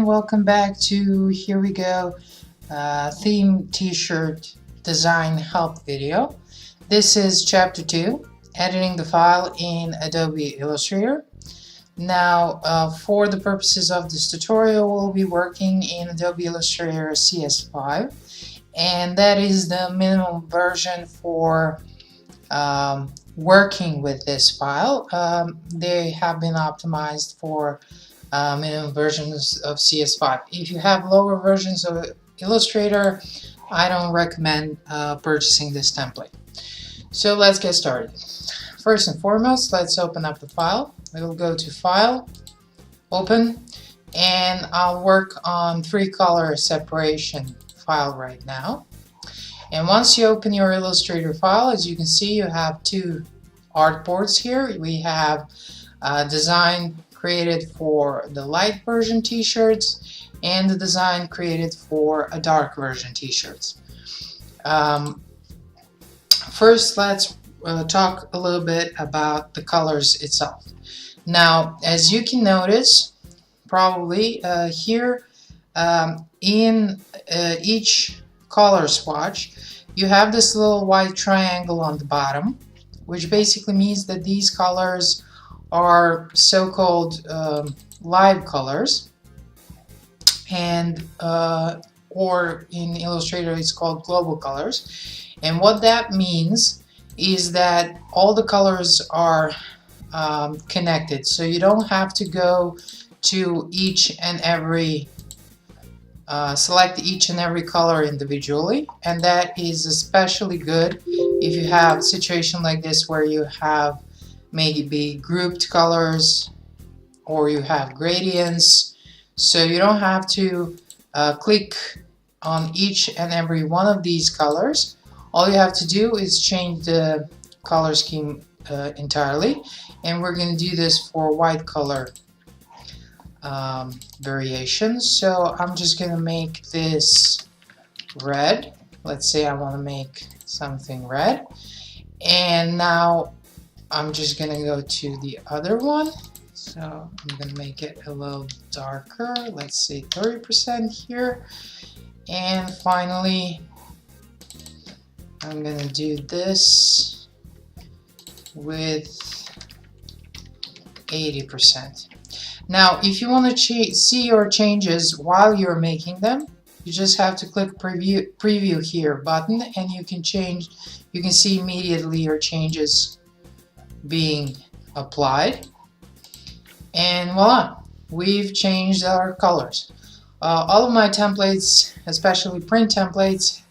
welcome back to Here We Go theme t-shirt design help video. This is chapter 2, editing the file in Adobe Illustrator. Now for the purposes of this tutorial, we'll be working in Adobe Illustrator CS5, and that is the minimum version for working with this file. They have been optimized for minimum versions of CS5. If you have lower versions of Illustrator, I don't recommend purchasing this template. So let's get started. First and foremost, let's open up the file. We'll go to File, Open, and I'll work on 3-color separation file right now. And once you open your Illustrator file, as you can see, you have 2 artboards here. We have a design created for the light version t-shirts and the design created for a dark version t-shirts. First, let's talk a little bit about the colors itself. Now, as you can notice, probably here in each color swatch, you have this little white triangle on the bottom, which basically means that these colors are so-called live colors, and or in Illustrator it's called global colors. And what that means is that all the colors are connected, so you don't have to go to each and every select each and every color individually, and that is especially good if you have a situation like this where you have maybe grouped colors or you have gradients. So you don't have to click on each and every one of these colors. All you have to do is change the color scheme entirely, and we're going to do this for white color variations. So I'm just going to make this red. Let's say I want to make something red, and now I'm just going to go to the other one. So I'm going to make it a little darker, let's say 30% here, and finally I'm going to do this with 80%. Now, if you want to see your changes while you're making them, you just have to click preview here button, and you can see immediately your changes being applied. And voila, we've changed our colors. All of my templates, especially print templates,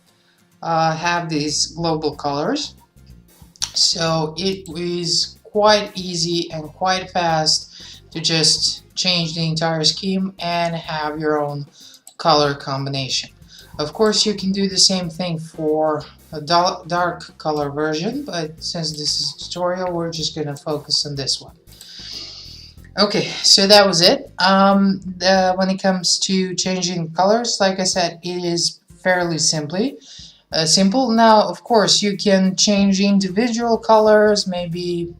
have these global colors, so it is quite easy and quite fast to just change the entire scheme and have your own color combination. Of course, you can do the same thing for a dark color version, but since this is a tutorial, we're just going to focus on this one. Okay, so that was it. When it comes to changing colors, like I said, it is fairly simple. Now, of course, you can change individual colors, maybe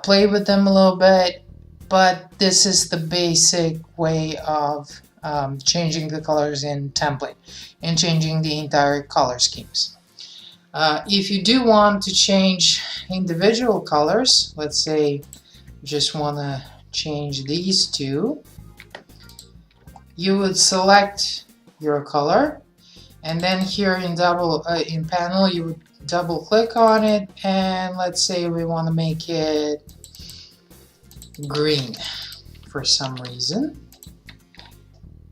play with them a little bit, but this is the basic way of changing the colors in template and changing the entire color schemes. If you do want to change individual colors, let's say you just want to change these two, you would select your color, and then here in panel you would double click on it, and let's say we want to make it green for some reason,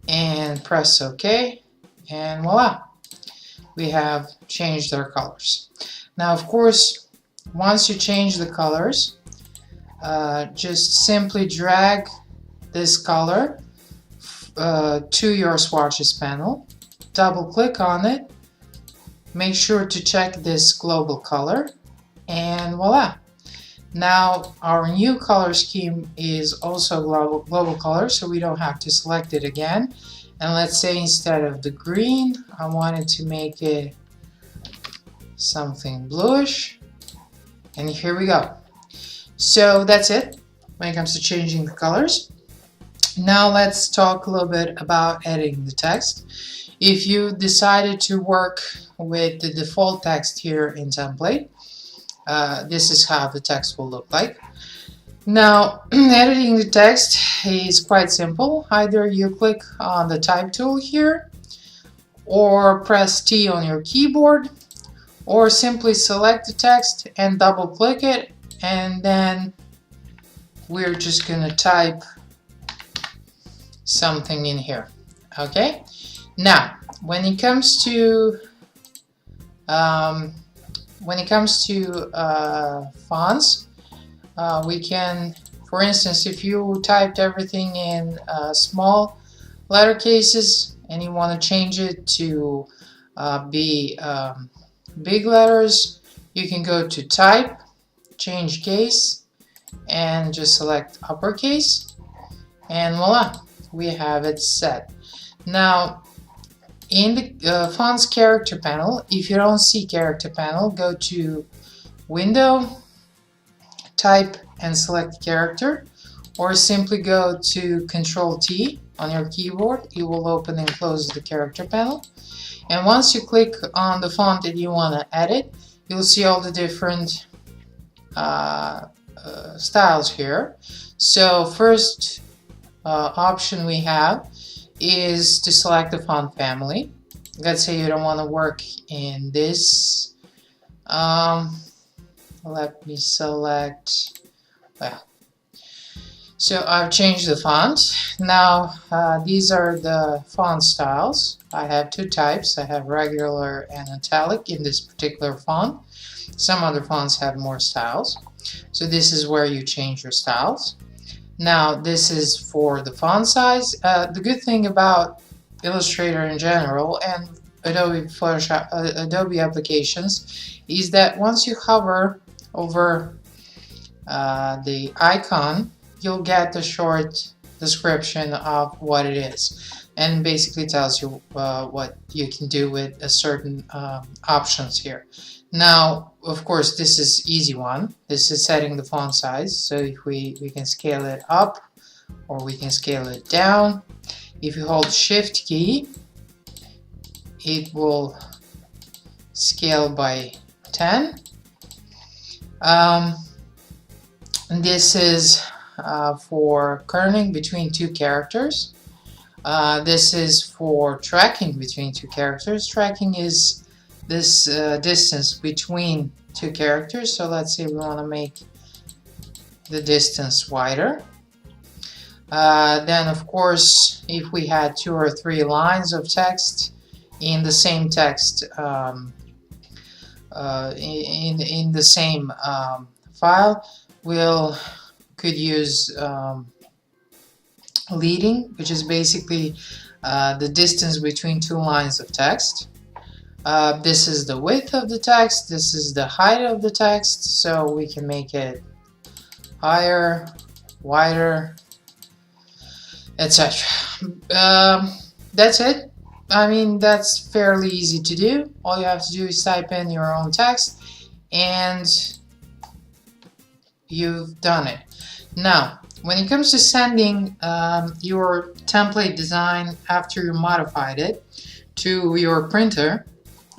and press OK, and voila, we have changed our colors. Now, of course, once you change the colors, just simply drag this color to your swatches panel, double click on it, make sure to check this global color, and voila. Now our new color scheme is also global color, so we don't have to select it again. And let's say instead of the green, I wanted to make it something bluish, and here we go. So that's it when it comes to changing the colors. Now let's talk a little bit about editing the text. If you decided to work with the default text here in template, this is how the text will look like. Now, editing the text is quite simple. Either you click on the type tool here, or press T on your keyboard, or simply select the text and double click it, and then we're just gonna type something in here. Okay, now when it comes to fonts, we can, for instance, if you typed everything in small letter cases and you want to change it to be big letters, you can go to type, change case, and just select uppercase, and voila, we have it set. Now in the fonts character panel, if you don't see character panel, go to window, type, and select character, or simply go to Control T on your keyboard. It will open and close the character panel, and once you click on the font that you want to edit, you'll see all the different styles here. So first option we have is to select the font family. Let's say you don't want to work in this. Let me select, well, so I've changed the font. Now these are the font styles. I have two types. I have regular and italic in this particular font. Some other fonts have more styles. So this is where you change your styles. Now this is for the font size. The good thing about Illustrator in general and Adobe Photoshop, Adobe applications, is that once you hover over the icon, you'll get the short description of what it is, and basically tells you what you can do with a certain options here. Now, of course, this is easy one. This is setting the font size. So if we can scale it up or we can scale it down. If you hold Shift key, it will scale by 10. This is for kerning between two characters. This is for tracking between two characters. Tracking is this distance between two characters. So let's say we want to make the distance wider. Then of course, if we had 2 or 3 lines of text in the same text, in the same file, could use leading, which is basically the distance between 2 lines of text. This is the width of the text, this is the height of the text, so we can make it higher, wider, etc. That's it. I mean, that's fairly easy to do. All you have to do is type in your own text and you've done it. Now, when it comes to sending your template design after you modified it to your printer,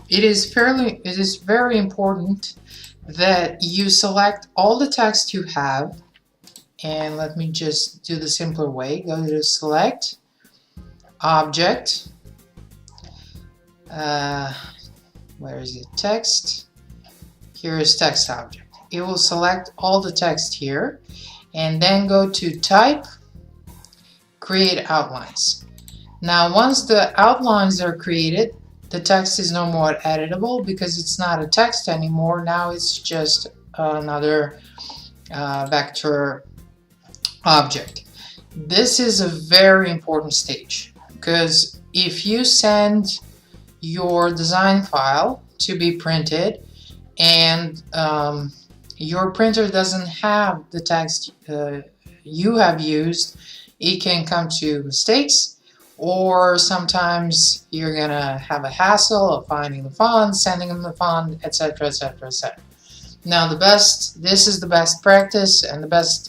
it is very important that you select all the text you have. And let me just do the simpler way. Go to Select, Object, where is it? Text. Here is Text Object. It will select all the text here, and then go to Type, Create Outlines. Now once the outlines are created, the text is no more editable because it's not a text anymore. Now it's just another vector object. This is a very important stage, because if you send your design file to be printed and your printer doesn't have the text you have used, it can come to mistakes, or sometimes you're gonna have a hassle of finding the font, sending them the font, etc, etc, etc. Now this is the best practice and the best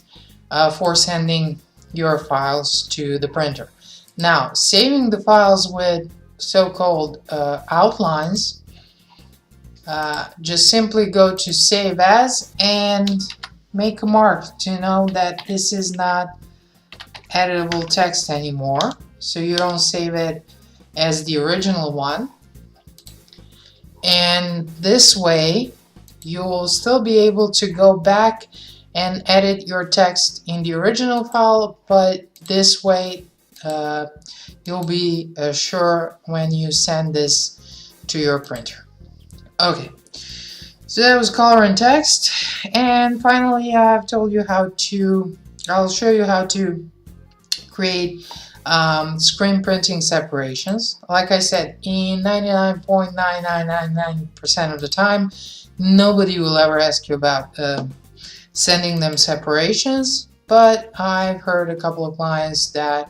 for sending your files to the printer. Now, saving the files with so-called outlines, just simply go to Save As and make a mark to know that this is not editable text anymore, so you don't save it as the original one. And this way you'll still be able to go back and edit your text in the original file, but this way you'll be sure when you send this to your printer. Okay, so that was color and text, and finally I've told you I'll show you how to create screen printing separations. Like I said, in 99.9999% of the time, nobody will ever ask you about sending them separations, but I've heard a couple of clients that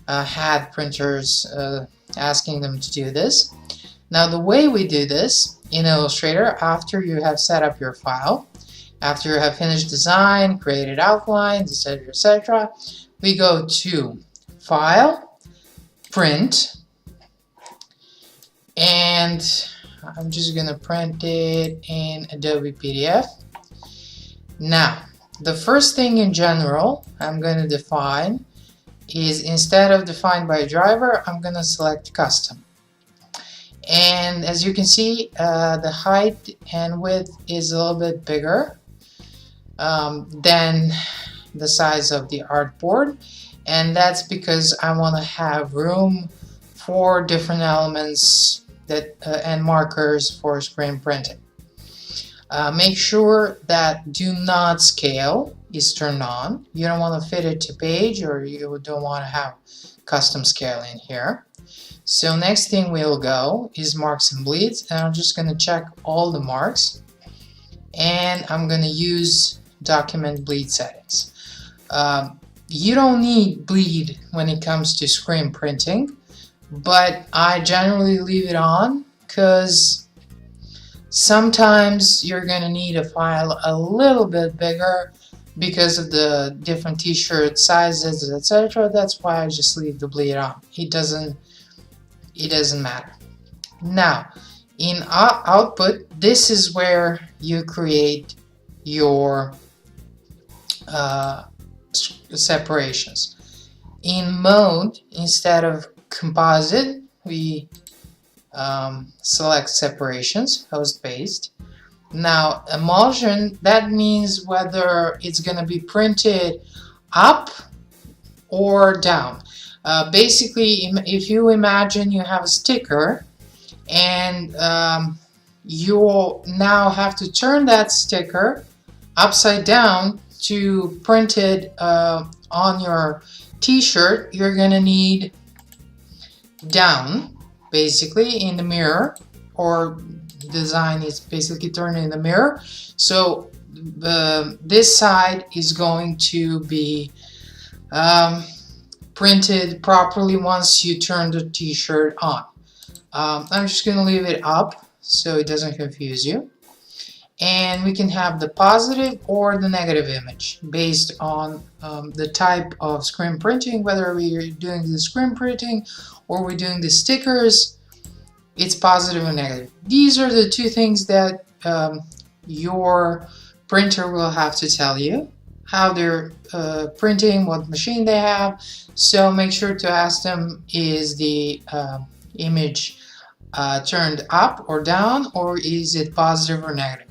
had printers asking them to do this. Now, the way we do this in Illustrator, after you have set up your file, after you have finished design, created outlines, etc., etc., we go to File, Print, and I'm just going to print it in Adobe PDF. Now, the first thing in general I'm going to define is, instead of defined by driver, I'm going to select Custom. And as you can see, the height and width is a little bit bigger than the size of the artboard, and that's because I want to have room for different elements that and markers for screen printing. Make sure that do not scale is turned on. You don't want to fit it to page, or you don't want to have custom scale in here. So next thing we'll go is marks and bleeds, and I'm just going to check all the marks, and I'm going to use document bleed settings. You don't need bleed when it comes to screen printing, but I generally leave it on because sometimes you're going to need a file a little bit bigger because of the different t-shirt sizes, etc. That's why I just leave the bleed on. It doesn't matter. Now, in output, this is where you create your separations. In mode, instead of composite, we select separations, host based. Now, emulsion, that means whether it's going to be printed up or down. Basically, if you imagine you have a sticker and you'll now have to turn that sticker upside down to print it on your t-shirt, you're going to need down, basically, in the mirror, or design is basically turned in the mirror. So this side is going to be printed properly once you turn the t-shirt on. I'm just going to leave it up so it doesn't confuse you. And we can have the positive or the negative image based on the type of screen printing, whether we're doing the screen printing or we're doing the stickers. It's positive or negative. These are the two things that your printer will have to tell you, how they're printing, what machine they have. So make sure to ask them, is the image turned up or down, or is it positive or negative?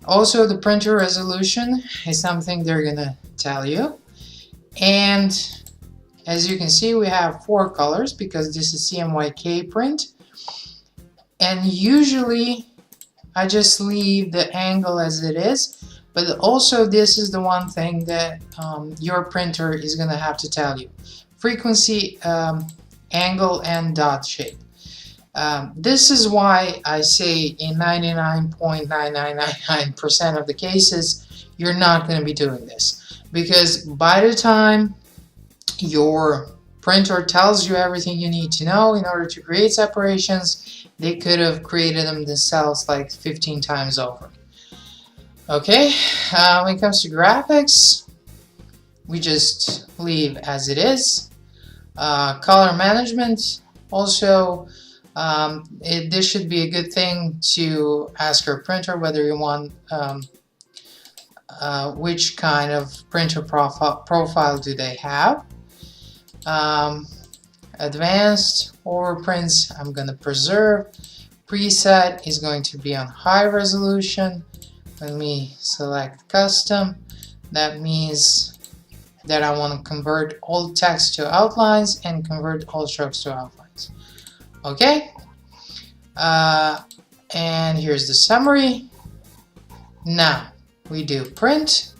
Also, the printer resolution is something they're going to tell you. And as you can see, we have 4 colors because this is CMYK print. And usually I just leave the angle as it is, but also this is the one thing that your printer is going to have to tell you: frequency, angle, and dot shape. This is why I say in 99.9999% of the cases you're not going to be doing this, because by the time your printer tells you everything you need to know in order to create separations, they could have created them themselves like 15 times over. Okay, when it comes to graphics, we just leave as it is. Color management, also this should be a good thing to ask your printer whether you want which kind of printer profile do they have. Advanced overprints, I'm going to preserve. Preset is going to be on high resolution. Let me select custom. That means that I want to convert all text to outlines and convert all strokes to outlines. Okay, and here's the summary. Now we do print,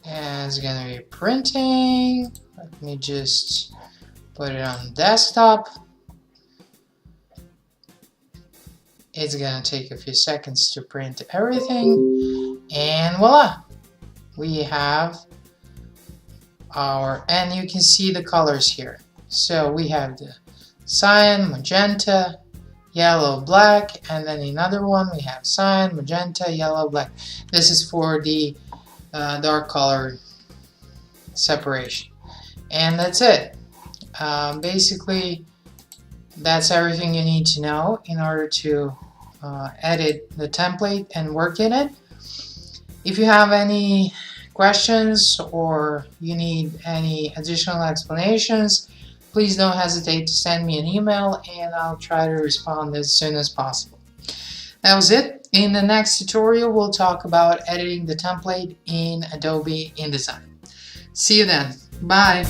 and it's going to be printing. Let me just put it on desktop. It's going to take a few seconds to print everything, and voila, we have our, and you can see the colors here. So we have the cyan, magenta, yellow, black, and then another one we have cyan, magenta, yellow, black. This is for the dark color separation, and that's it. Basically, that's everything you need to know in order to edit the template and work in it. If you have any questions or you need any additional explanations, please don't hesitate to send me an email and I'll try to respond as soon as possible. That was it. In the next tutorial, we'll talk about editing the template in Adobe InDesign. See you then. Bye.